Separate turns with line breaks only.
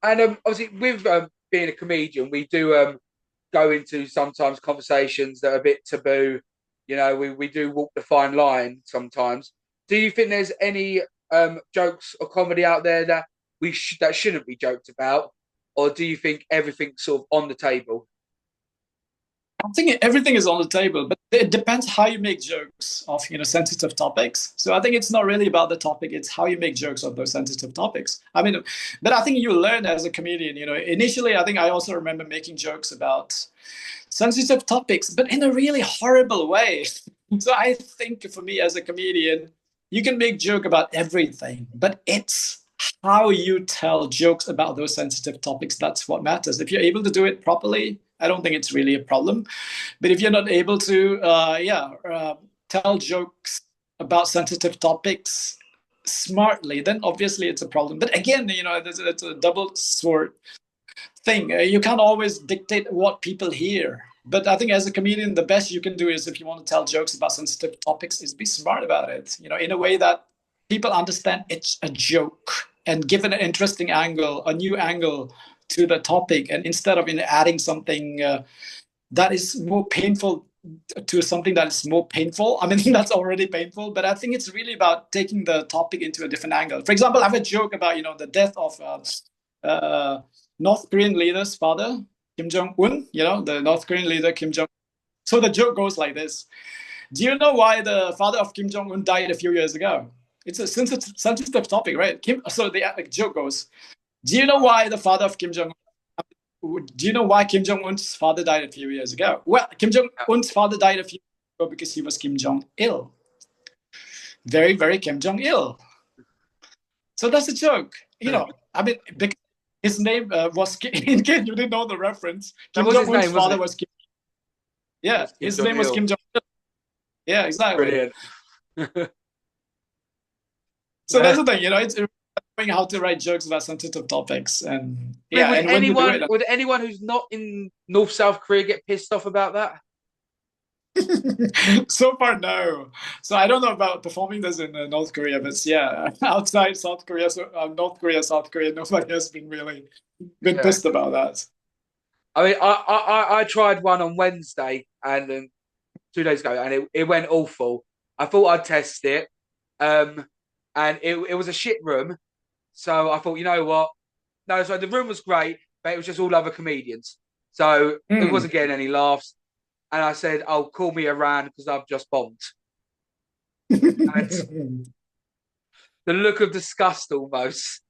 And obviously, with being a comedian, we do go into sometimes conversations that are a bit taboo. You know, we do walk the fine line sometimes. Do you think there's any jokes or comedy out there that that shouldn't be joked about, or do you think everything's sort of on the table?
I think everything is on the table, but it depends how you make jokes of sensitive topics. So I think it's not really about the topic; it's how you make jokes of those sensitive topics. I mean, but I think you learn as a comedian. Initially, I think I also remember making jokes about sensitive topics, but in a really horrible way. So I think for me as a comedian, you can make joke about everything, but it's how you tell jokes about those sensitive topics that's what matters. If you're able to do it properly, I don't think it's really a problem. But if you're not able to, tell jokes about sensitive topics smartly, then obviously it's a problem. But again, it's a double sword thing. You can't always dictate what people hear. But I think as a comedian, the best you can do is if you want to tell jokes about sensitive topics, is be smart about it. In a way that people understand it's a joke and give it an interesting angle, a new angle to the topic, and instead of adding something that is more painful to something that is more painful. I mean, that's already painful, but I think it's really about taking the topic into a different angle. For example, I have a joke about the death of uh, North Korean leader's father, Kim Jong Un. The North Korean leader Kim Jong. So the joke goes like this: do you know why the father of Kim Jong Un died a few years ago? It's a sensitive topic, right? So the joke goes: do you know why the father of Kim Jong do you know why Kim Jong Un's father died a few years ago? Well, Kim Jong Un's father died a few years ago because he was Kim Jong Il. Very, very Kim Jong Il. So that's a joke. I mean, because his name was, in case you didn't know the reference,
That
Kim
was
Jong
his
Un's
name, wasn't
father
it?
was Kim.
It
Yeah,
was Kim
his
Jong
name was
Il.
Kim Jong Il. Yeah, exactly.
Brilliant.
So
I
that's the thing, it's knowing how to write jokes about sensitive topics. And
mean,
yeah, and when you do it,
would anyone who's not in North South Korea get pissed off about that?
so far, no. So I don't know about performing this in North Korea, but yeah, outside South Korea, North Korea, South Korea, nobody has been really been
Yeah.
pissed about that.
I mean, I tried one on Wednesday and 2 days ago, and it went awful. I thought I'd test it, um, and it was a shit room. So I thought, you know what? No, so the room was great, but it was just all other comedians. So it
Hmm.
wasn't getting any laughs. And I said, "Oh, call me around because I've just bombed." And the look of disgust almost.